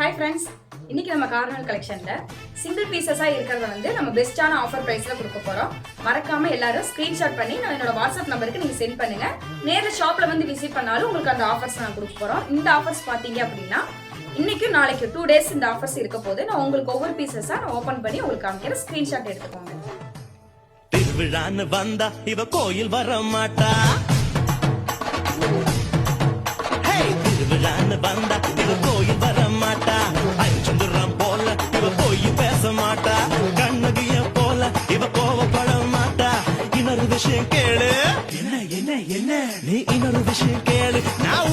Hi friends, இன்னைக்கு நம்ம Cornell கலெக்ஷன்ல single பீசஸா இருக்கிறத நம்ம பெஸ்டான ஆஃபர் பிரைஸ்ல கொடுக்க போறோம். மறக்காம எல்லாரும் ஸ்கிரீன்ஷாட் பண்ணி நான் என்னோட வாட்ஸ்அப் நம்பருக்கு நீங்க சென்ட் பண்ணுங்க. நேர்ல ஷாப்ல வந்து விசிட் பண்ணாலும் உங்களுக்கு அந்த ஆஃபர்ஸ் நான் கொடுக்க போறோம். இந்த ஆஃபர்ஸ் பாத்தீங்க அப்படின்னா இன்னைக்கும் நாளைக்கு 2 days இந்த ஆஃபர்ஸ் இருக்க போது நான் உங்களுக்கு ஒவ்வொரு பீசஸா நான் ஓபன் பண்ணி உங்களுக்கு காமிக்கிறேன். ஸ்கிரீன்ஷாட் எடுத்துக்கோங்க. திருவிழான்னு வந்தா இவ கோயில் வர மாட்டா, திருவிழான்னு வந்தா இவ கோயில் வர மாட்டா, அஞ்சுந்துரம் போல இவ போய் பேச மாட்டா, கண்ணகிய போல இவ கோவப்பட மாட்டா. இன்னொரு விஷயம் கேளு, என்ன என்ன என்ன நீ இன்னொரு விஷயம் கேளு, நான்